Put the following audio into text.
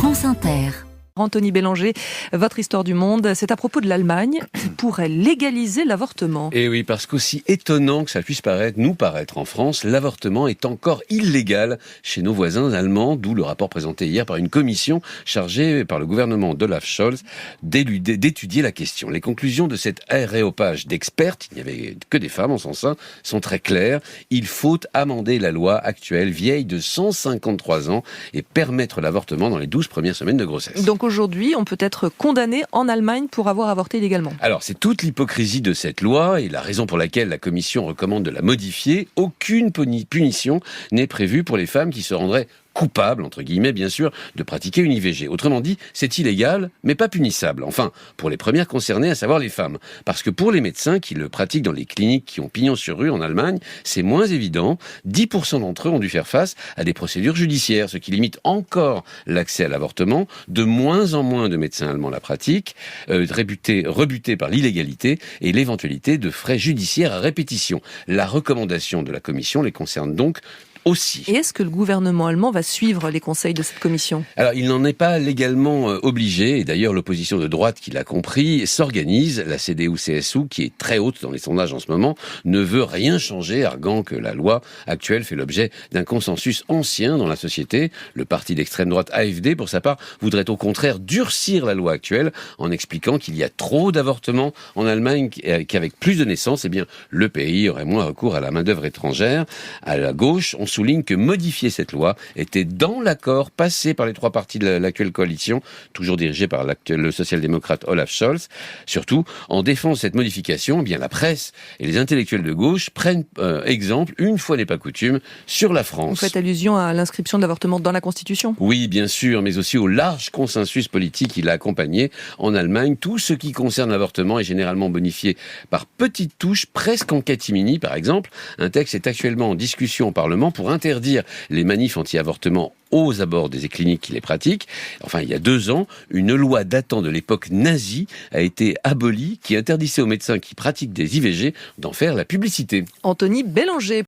France Inter. Anthony Bélanger, votre histoire du monde, c'est à propos de l'Allemagne qui pourrait légaliser l'avortement. Et oui, parce qu'aussi étonnant que ça puisse nous paraître en France, l'avortement est encore illégal chez nos voisins allemands, d'où le rapport présenté hier par une commission chargée par le gouvernement d'Olaf Scholz d'étudier la question. Les conclusions de cet aréopage d'expertes, il n'y avait que des femmes en son sein, sont très claires. Il faut amender la loi actuelle, vieille de 153 ans, et permettre l'avortement dans les 12 premières semaines de grossesse. Donc aujourd'hui, on peut être condamné en Allemagne pour avoir avorté illégalement. Alors, c'est toute l'hypocrisie de cette loi et la raison pour laquelle la Commission recommande de la modifier. Aucune punition n'est prévue pour les femmes qui se rendraient coupables, entre guillemets bien sûr, de pratiquer une IVG. Autrement dit, c'est illégal, mais pas punissable. Enfin, pour les premières concernées, à savoir les femmes. Parce que pour les médecins qui le pratiquent dans les cliniques qui ont pignon sur rue en Allemagne, c'est moins évident. 10% d'entre eux ont dû faire face à des procédures judiciaires, ce qui limite encore l'accès à l'avortement. De moins en moins de médecins allemands la pratiquent, rebutés par l'illégalité et l'éventualité de frais judiciaires à répétition. La recommandation de la Commission les concerne donc aussi. Et est-ce que le gouvernement allemand va suivre les conseils de cette commission ? Alors, il n'en est pas légalement obligé, et d'ailleurs l'opposition de droite qui l'a compris s'organise. La CDU-CSU, qui est très haute dans les sondages en ce moment, ne veut rien changer, arguant que la loi actuelle fait l'objet d'un consensus ancien dans la société. Le parti d'extrême droite AfD, pour sa part, voudrait au contraire durcir la loi actuelle en expliquant qu'il y a trop d'avortements en Allemagne, qu'avec plus de naissances, eh bien, le pays aurait moins recours à la main-d'œuvre étrangère. À la gauche, on souligne que modifier cette loi était dans l'accord passé par les trois partis de l'actuelle coalition, toujours dirigée par le social-démocrate Olaf Scholz. Surtout, en défense de cette modification, eh bien la presse et les intellectuels de gauche prennent exemple, une fois n'est pas coutume, sur la France. Vous faites allusion à l'inscription de l'avortement dans la Constitution ? Oui, bien sûr, mais aussi au large consensus politique qui l'a accompagné. En Allemagne, tout ce qui concerne l'avortement est généralement bonifié par petites touches, presque en catimini, par exemple. Un texte est actuellement en discussion au Parlement pour interdire les manifs anti-avortement aux abords des cliniques qui les pratiquent. Enfin, il y a 2 ans, une loi datant de l'époque nazie a été abolie qui interdisait aux médecins qui pratiquent des IVG d'en faire la publicité. Anthony Bélanger.